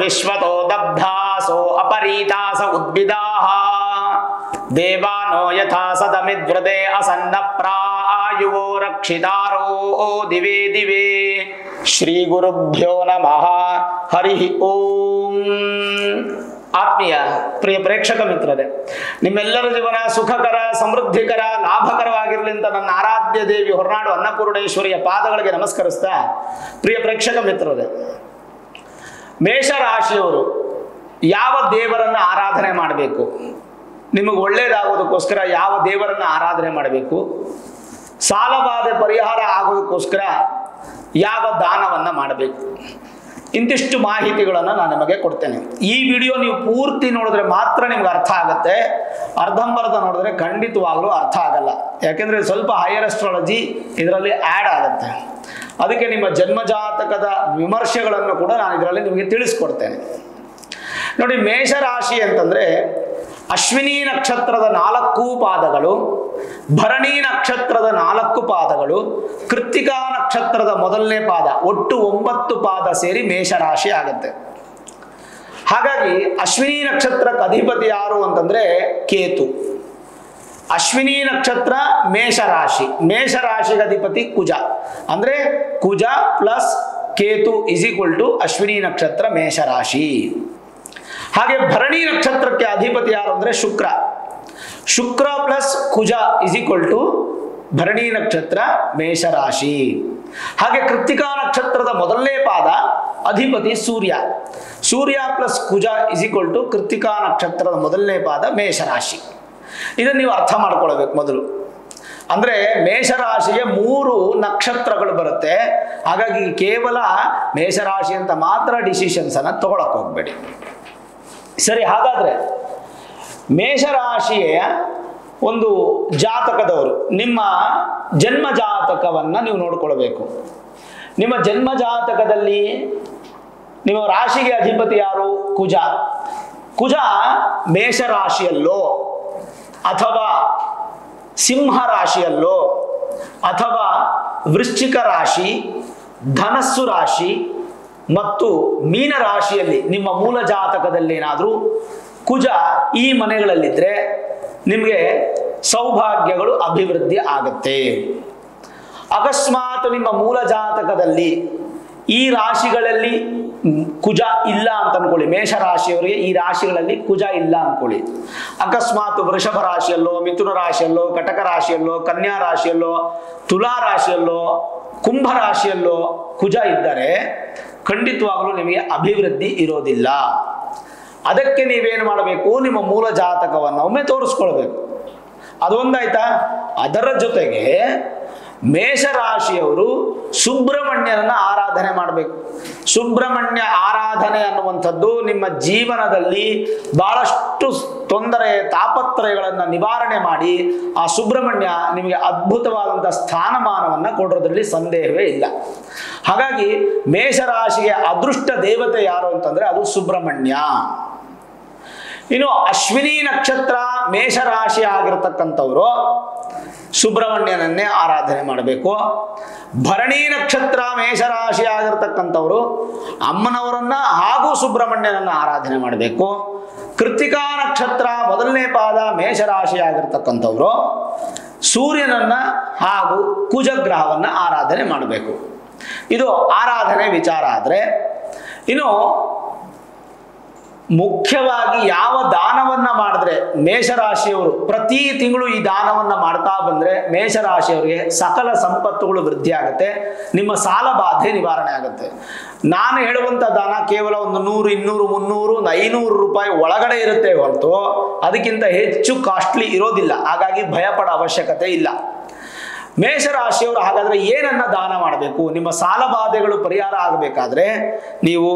ವಿಶ್ವತೋ ದಬ್ಧಾಸೋ ಅಪರೀತಾಸ ಉದ್ಭಿದಾಃ ದೇವಾನೋ ಯಥಾ ಸದಮಿದ್ವೃತೆ ಅಸನ್ನ ಪ್ರಾಯುವೋ ರಕ್ಷಿತಾರೋ ದಿವೇ ದಿವೇ. ಶ್ರೀ ಗುರುಭ್ಯೋ ನಮಃ. ಹರಿ ಓಂ. ಆತ್ಮೀಯ ಪ್ರಿಯ ಪ್ರೇಕ್ಷಕ ಮಿತ್ರರೇ, ನಿಮ್ಮೆಲ್ಲರ ಜೀವನ ಸುಖಕರ, ಸಮೃದ್ಧಿಕರ, ಲಾಭಕರವಾಗಿರಲಿ ಅಂತ ನನ್ನ ಆರಾಧ್ಯ ದೇವಿ ಹೊರನಾಡು ಅನ್ನಪೂರ್ಣೇಶ್ವರಿಯ ಪಾದಗಳಿಗೆ ನಮಸ್ಕರಿಸ್ತಾ, ಪ್ರಿಯ ಪ್ರೇಕ್ಷಕ ಮಿತ್ರರೇ, ಮೇಷರಾಶಿಯವರು ಯಾವ ದೇವರನ್ನ ಆರಾಧನೆ ಮಾಡಬೇಕು, ನಿಮಗೆ ಒಳ್ಳೇದಾಗೋದಕ್ಕೋಸ್ಕರ ಯಾವ ದೇವರನ್ನ ಆರಾಧನೆ ಮಾಡಬೇಕು, ಸಾಲಬಾಧೆ ಪರಿಹಾರ ಆಗೋದಕ್ಕೋಸ್ಕರ ಯಾವ ದಾನವನ್ನ ಮಾಡಬೇಕು, ಇಂತಿಷ್ಟು ಮಾಹಿತಿಗಳನ್ನು ನಾನು ನಿಮಗೆ ಕೊಡ್ತೇನೆ. ಈ ವಿಡಿಯೋ ನೀವು ಪೂರ್ತಿ ನೋಡಿದ್ರೆ ಮಾತ್ರ ನಿಮ್ಗೆ ಅರ್ಥ ಆಗುತ್ತೆ. ಅರ್ಧಂಬರ್ಧ ನೋಡಿದ್ರೆ ಖಂಡಿತವಾಗ್ಲೂ ಅರ್ಥ ಆಗಲ್ಲ. ಯಾಕೆಂದ್ರೆ ಸ್ವಲ್ಪ ಹೈಯರ್ ಅಸ್ಟ್ರಾಲಜಿ ಇದರಲ್ಲಿ ಆ್ಯಡ್ ಆಗುತ್ತೆ. ಅದಕ್ಕೆ ನಿಮ್ಮ ಜನ್ಮಜಾತಕದ ವಿಮರ್ಶೆಗಳನ್ನು ಕೂಡ ನಾನು ಇದರಲ್ಲಿ ನಿಮಗೆ ತಿಳಿಸ್ಕೊಡ್ತೇನೆ. ನೋಡಿ, ಮೇಷರಾಶಿ ಅಂತಂದ್ರೆ ಅಶ್ವಿನಿ ನಕ್ಷತ್ರದ 4 ಪಾದಗಳು, ಭರಣಿ ನಕ್ಷತ್ರದ 4 ಪಾದಗಳು, ಕೃತ್ತಿಕಾ ನಕ್ಷತ್ರದ ಮೊದಲನೇ ಪಾದ, ಒಟ್ಟು 9 ಪಾದ ಸೇರಿ ಮೇಷರಾಶಿ ಆಗುತ್ತೆ. ಹಾಗಾಗಿ ಅಶ್ವಿನಿ ನಕ್ಷತ್ರಕ್ಕೆ ಅಧಿಪತಿ ಯಾರು ಅಂತಂದ್ರೆ ಕೇತು. ಅಶ್ವಿನಿ ನಕ್ಷತ್ರ ಮೇಷರಾಶಿ, ಮೇಷರಾಶಿಗೆ ಅಧಿಪತಿ ಕುಜ. ಅಂದ್ರೆ Kuja plus Ketu is equal to Ashwini ನಕ್ಷತ್ರ ಮೇಷರಾಶಿ. ಹಾಗೆ ಭರಣಿ ನಕ್ಷತ್ರಕ್ಕೆ ಅಧಿಪತಿ ಯಾರು ಅಂದ್ರೆ Shukra. Shukra plus Kuja is equal to Bharani ನಕ್ಷತ್ರ ಮೇಷರಾಶಿ. ಹಾಗೆ ಕೃತ್ತಿಕಾ ನಕ್ಷತ್ರದ ಮೊದಲನೇ ಪಾದ ಅಧಿಪತಿ Surya. Surya plus Kuja is equal to Krittika ನಕ್ಷತ್ರದ ಮೊದಲನೇ ಪಾದ ಮೇಷರಾಶಿ. ಇದನ್ನು ನೀವು ಅರ್ಥ ಮಾಡ್ಕೊಳ್ಬೇಕು ಮೊದಲು. ಅಂದ್ರೆ ಮೇಷರಾಶಿಗೆ 3 ನಕ್ಷತ್ರಗಳು ಬರುತ್ತೆ. ಹಾಗಾಗಿ ಕೇವಲ ಮೇಷರಾಶಿ ಅಂತ ಮಾತ್ರ ಡಿಸಿಷನ್ಸ್ ಅನ್ನ ತಗೊಳಕ್ ಹೋಗ್ಬೇಡಿ. ಸರಿ, ಹಾಗಾದ್ರೆ ಮೇಷರಾಶಿಯ ಒಂದು ಜಾತಕದವರು ನಿಮ್ಮ ಜನ್ಮ ಜಾತಕವನ್ನ ನೀವು ನೋಡ್ಕೊಳ್ಬೇಕು. ನಿಮ್ಮ ಜನ್ಮ ಜಾತಕದಲ್ಲಿ ನಿಮ್ಮ ರಾಶಿಗೆ ಅಧಿಪತಿ ಯಾರು? ಕುಜ. ಕುಜ ಮೇಷರಾಶಿಯಲ್ಲೋ ಅಥವಾ ಸಿಂಹ ರಾಶಿಯಲ್ಲೋ ಅಥವಾ ವೃಶ್ಚಿಕ ರಾಶಿ, ಧನಸ್ಸು ರಾಶಿ ಮತ್ತು ಮೀನ ರಾಶಿಯಲ್ಲಿ ನಿಮ್ಮ ಮೂಲ ಜಾತಕದಲ್ಲಿ ಏನಾದರೂ ಕುಜ ಈ ಮನೆಗಳಲ್ಲಿದ್ದರೆ ನಿಮಗೆ ಸೌಭಾಗ್ಯಗಳು ಅಭಿವೃದ್ಧಿ ಆಗುತ್ತೆ. ಅಕಸ್ಮಾತ್ ನಿಮ್ಮ ಮೂಲ ಜಾತಕದಲ್ಲಿ ಈ ರಾಶಿಗಳಲ್ಲಿ ಕುಜ ಇಲ್ಲ ಅಂತ ಅನ್ಕೊಳ್ಳಿ, ಮೇಷರಾಶಿಯವರಿಗೆ ಈ ರಾಶಿಗಳಲ್ಲಿ ಕುಜ ಇಲ್ಲ ಅನ್ಕೊಳ್ಳಿ. ಅಕಸ್ಮಾತ್ ವೃಷಭ ರಾಶಿಯಲ್ಲೋ, ಮಿಥುನ ರಾಶಿಯಲ್ಲೋ, ಕಟಕ ರಾಶಿಯಲ್ಲೋ, ಕನ್ಯಾ ರಾಶಿಯಲ್ಲೋ, ತುಲಾ ರಾಶಿಯಲ್ಲೋ, ಕುಂಭ ರಾಶಿಯಲ್ಲೋ ಕುಜ ಇದ್ದರೆ ಖಂಡಿತವಾಗಲೂ ನಿಮಗೆ ಅಭಿವೃದ್ಧಿ ಇರೋದಿಲ್ಲ. ಅದಕ್ಕೆ ನೀವೇನು ಮಾಡಬೇಕು? ನಿಮ್ಮ ಮೂಲ ಜಾತಕವನ್ನು ಒಮ್ಮೆ ತೋರಿಸ್ಕೊಳ್ಬೇಕು. ಅದೊಂದಾಯ್ತಾ? ಅದರ ಜೊತೆಗೆ ಮೇಷರಾಶಿಯವರು ಸುಬ್ರಹ್ಮಣ್ಯನನ್ನ ಆರಾಧನೆ ಮಾಡಬೇಕು. ಸುಬ್ರಹ್ಮಣ್ಯ ಆರಾಧನೆ ಅನ್ನುವಂಥದ್ದು ನಿಮ್ಮ ಜೀವನದಲ್ಲಿ ಬಹಳಷ್ಟು ತೊಂದರೆ ತಾಪತ್ರಯಗಳನ್ನು ನಿವಾರಣೆ ಮಾಡಿ ಆ ಸುಬ್ರಹ್ಮಣ್ಯ ನಿಮಗೆ ಅದ್ಭುತವಾದಂಥ ಸ್ಥಾನಮಾನವನ್ನು ಕೊಡೋದ್ರಲ್ಲಿ ಸಂದೇಹವೇ ಇಲ್ಲ. ಹಾಗಾಗಿ ಮೇಷರಾಶಿಗೆ ಅದೃಷ್ಟ ದೇವತೆ ಯಾರು ಅಂತಂದ್ರೆ ಅದು ಸುಬ್ರಹ್ಮಣ್ಯ. ಇನ್ನು ಅಶ್ವಿನಿ ನಕ್ಷತ್ರ ಮೇಷರಾಶಿ ಆಗಿರತಕ್ಕಂಥವರು ಸುಬ್ರಹ್ಮಣ್ಯನನ್ನೇ ಆರಾಧನೆ ಮಾಡಬೇಕು. ಭರಣಿ ನಕ್ಷತ್ರ ಮೇಷರಾಶಿ ಆಗಿರತಕ್ಕಂಥವರು ಅಮ್ಮನವರನ್ನ ಹಾಗೂ ಸುಬ್ರಹ್ಮಣ್ಯನನ್ನ ಆರಾಧನೆ ಮಾಡಬೇಕು. ಕೃತ್ತಿಕಾ ನಕ್ಷತ್ರ ಮೊದಲನೇ ಪಾದ ಮೇಷರಾಶಿ ಆಗಿರತಕ್ಕಂಥವರು ಸೂರ್ಯನನ್ನ ಹಾಗೂ ಕುಜಗ್ರಹವನ್ನ ಆರಾಧನೆ ಮಾಡಬೇಕು. ಇದು ಆರಾಧನೆ ವಿಚಾರ. ಆದರೆ ಇನ್ನು ಮುಖ್ಯವಾಗಿ ಯಾವ ದಾನವನ್ನ ಮಾಡಿದ್ರೆ ಮೇಷರಾಶಿಯವರು ಪ್ರತಿ ತಿಂಗಳು ಈ ದಾನವನ್ನ ಮಾಡ್ತಾ ಬಂದ್ರೆ ಮೇಷರಾಶಿಯವರಿಗೆ ಸಕಲ ಸಂಪತ್ತುಗಳು ವೃದ್ಧಿ ಆಗುತ್ತೆ, ನಿಮ್ಮ ಸಾಲ ಬಾಧೆ ನಿವಾರಣೆ ಆಗುತ್ತೆ. ನಾನು ಹೇಳುವಂತ ದಾನ ಕೇವಲ ಒಂದು 100, 200, 300, 500 ರೂಪಾಯಿ ಒಳಗಡೆ ಇರುತ್ತೆ ಹೊರತು ಅದಕ್ಕಿಂತ ಹೆಚ್ಚು ಕಾಸ್ಟ್ಲಿ ಇರೋದಿಲ್ಲ. ಹಾಗಾಗಿ ಭಯಪಡೋ ಅವಶ್ಯಕತೆ ಇಲ್ಲ. ಮೇಷರಾಶಿಯವರು ಹಾಗಾದ್ರೆ ಏನನ್ನ ದಾನ ಮಾಡಬೇಕು? ನಿಮ್ಮ ಸಾಲ ಬಾಧೆಗಳು ಪರಿಹಾರ ಆಗಬೇಕಾದ್ರೆ ನೀವು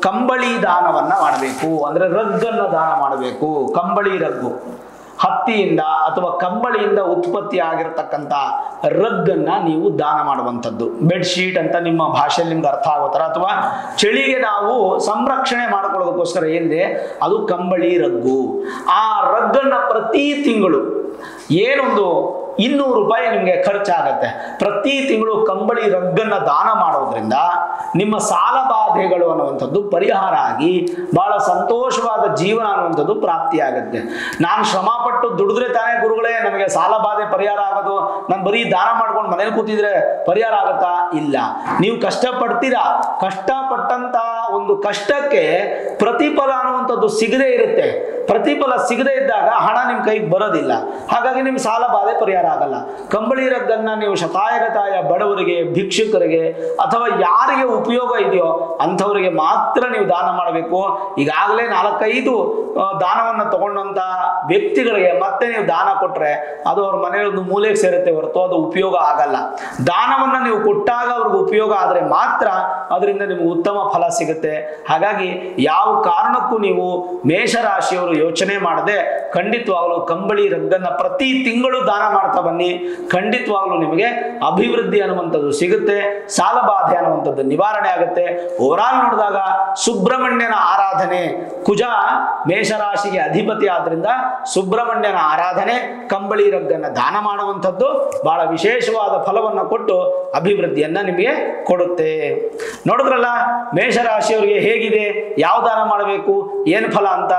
ಕಂಬಳಿ ದಾನವನ್ನ ಮಾಡಬೇಕು. ಅಂದ್ರೆ ರಗ್ಗನ್ನ ದಾನ ಮಾಡಬೇಕು. ಕಂಬಳಿ ರಗ್ಗು, ಹತ್ತಿಯಿಂದ ಅಥವಾ ಕಂಬಳಿಯಿಂದ ಉತ್ಪತ್ತಿ ಆಗಿರತಕ್ಕಂಥ ರಗ್ಗನ್ನ ನೀವು ದಾನ ಮಾಡುವಂಥದ್ದು. ಬೆಡ್ಶೀಟ್ ಅಂತ ನಿಮ್ಮ ಭಾಷೆಯಲ್ಲಿ ನಿಮ್ಗೆ ಅರ್ಥ ಆಗೋ ಥರ, ಅಥವಾ ಚಳಿಗೆ ನಾವು ಸಂರಕ್ಷಣೆ ಮಾಡ್ಕೊಳ್ಳೋದಕ್ಕೋಸ್ಕರ ಏನಿದೆ ಅದು ಕಂಬಳಿ ರಗ್ಗು. ಆ ರಗ್ಗನ್ನ ಪ್ರತಿ ತಿಂಗಳು ಏನೊಂದು 200 ರೂಪಾಯಿ ನಿಮಗೆ ಖರ್ಚಾಗತ್ತೆ. ಪ್ರತಿ ತಿಂಗಳು ಕಂಬಳಿ ರಗ್ಗನ್ನ ದಾನ ಮಾಡೋದ್ರಿಂದ ನಿಮ್ಮ ಸಾಲ ಬಾಧೆಗಳು ಅನ್ನುವಂಥದ್ದು ಪರಿಹಾರ ಆಗಿ ಬಹಳ ಸಂತೋಷವಾದ ಜೀವನ ಅನ್ನುವಂಥದ್ದು ಪ್ರಾಪ್ತಿಯಾಗುತ್ತೆ. ನಾನು ಶ್ರಮಪಟ್ಟು ದುಡಿದ್ರೆ ತಾನೇ ಗುರುಗಳೇ ನಮಗೆ ಸಾಲ ಬಾಧೆ ಪರಿಹಾರ ಆಗೋದು, ನಾನು ಬರೀ ದಾನ ಮಾಡ್ಕೊಂಡು ಮನೇಲಿ ಕೂತಿದ್ರೆ ಪರಿಹಾರ ಆಗುತ್ತಾ? ಇಲ್ಲ. ನೀವು ಕಷ್ಟಪಡ್ತೀರಾ, ಕಷ್ಟಪಟ್ಟಂತ ಒಂದು ಕಷ್ಟಕ್ಕೆ ಪ್ರತಿಫಲ ಅನ್ನುವಂಥದ್ದು ಸಿಗದೇ ಇರುತ್ತೆ. ಪ್ರತಿಫಲ ಸಿಗದೇ ಇದ್ದಾಗ ಹಣ ನಿಮ್ಮ ಕೈಗೆ ಬರೋದಿಲ್ಲ. ಹಾಗಾಗಿ ನಿಮ್ಮ ಸಾಲ ಬಾಧೆ ಪರಿಹಾರ ಆಗಲ್ಲ. ಕಂಬಳಿ ರಗ್ಗನ್ನ ನೀವು ಶತಾಯಗತಾಯ ಬಡವರಿಗೆ, ಭಿಕ್ಷುಕರಿಗೆ ಅಥವಾ ಯಾರಿಗೆ ಉಪಯೋಗ ಇದೆಯೋ ಅಂಥವರಿಗೆ ಮಾತ್ರ ನೀವು ದಾನ ಮಾಡಬೇಕು. ಈಗಾಗಲೇ 4-5 ದಾನವನ್ನು ತಗೊಂಡಂತ ವ್ಯಕ್ತಿಗಳಿಗೆ ಮತ್ತೆ ನೀವು ದಾನ ಕೊಟ್ರೆ ಅದು ಅವ್ರ ಮನೆಯೊಂದು ಮೂಲೆಗೆ ಸೇರುತ್ತೆ ಹೊರತು ಅದು ಉಪಯೋಗ ಆಗಲ್ಲ. ದಾನವನ್ನ ನೀವು ಕೊಟ್ಟಾಗ ಅವ್ರಿಗೆ ಉಪಯೋಗ ಆದ್ರೆ ಮಾತ್ರ ಅದರಿಂದ ನಿಮಗೆ ಉತ್ತಮ ಫಲ ಸಿಗುತ್ತೆ. ಹಾಗಾಗಿ ಯಾವ ಕಾರಣಕ್ಕೂ ನೀವು ಮೇಷರಾಶಿಯವರು ಯೋಚನೆ ಮಾಡದೆ ಖಂಡಿತವಾಗಲೂ ಕಂಬಳಿ ರಗ್ಗನ್ನ ಪ್ರತಿ ತಿಂಗಳು ದಾನ ಮಾಡ್ತಾ ಬನ್ನಿ. ಖಂಡಿತವಾಗಲೂ ನಿಮಗೆ ಅಭಿವೃದ್ಧಿ ಅನ್ನುವಂಥದ್ದು ಸಿಗುತ್ತೆ, ಸಾಲ ಬಾಧೆ ಅನ್ನುವಂಥದ್ದು ನಿವಾರಣೆ ಆಗುತ್ತೆ. ಓವರಾಲ್ ನೋಡಿದಾಗ ಸುಬ್ರಹ್ಮಣ್ಯನ ಆರಾಧನೆ, ಕುಜ ಮೇಷರಾಶಿಗೆ ಅಧಿಪತಿ ಆದ್ರಿಂದ ಸುಬ್ರಹ್ಮಣ್ಯನ ಆರಾಧನೆ, ಕಂಬಳಿ ರಗ್ಗನ್ನ ದಾನ ಮಾಡುವಂಥದ್ದು ಬಹಳ ವಿಶೇಷವಾದ ಫಲವನ್ನು ಕೊಟ್ಟು ಅಭಿವೃದ್ಧಿಯನ್ನ ನಿಮಗೆ ಕೊಡುತ್ತೆ. ನೋಡಿದ್ರಲ್ಲ ಮೇಷರಾಶಿಯವರಿಗೆ ಹೇಗಿದೆ, ಯಾವ ದಾನ ಮಾಡಬೇಕು, ಏನು ಫಲ ಅಂತ.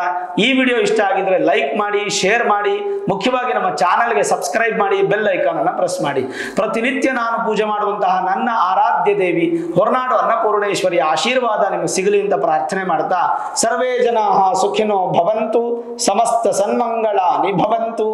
ಈ ವಿಡಿಯೋ ಇಷ್ಟ ಆಗಿದ್ರೆ ಲೈಕ್ ಮಾಡಿ, ಶೇರ್ ಮಾಡಿ, ಮುಖ್ಯವಾಗಿ ನಮ್ಮ ಚಾನೆಲ್ಗೆ ಸಬ್ಸ್ಕ್ರೈಬ್ ಮಾಡಿ, ಬೆಲ್ ಐಕಾನ್ ಅನ್ನು ಪ್ರೆಸ್ ಮಾಡಿ. ಪ್ರತಿನಿತ್ಯ ನಾನು ಪೂಜೆ ಮಾಡುವಂತಹ ನನ್ನ ಆರಾಧ್ಯ ದೇವಿ ಹೊರನಾಡು ಅನ್ನಪೂರ್ಣೇಶ್ವರಿಯ ಆಶೀರ್ವಾದ ನಿಮಗೆ ಸಿಗಲಿ ಅಂತ ಪ್ರಾರ್ಥನೆ ಮಾಡ್ತಾ ಸರ್ವೇ ಜನಾಃ ಸುಖಿನೋ ಭವಂತು, ಸಮಸ್ತ ಸನ್ಮಂಗಳಾನಿ ಭವಂತು.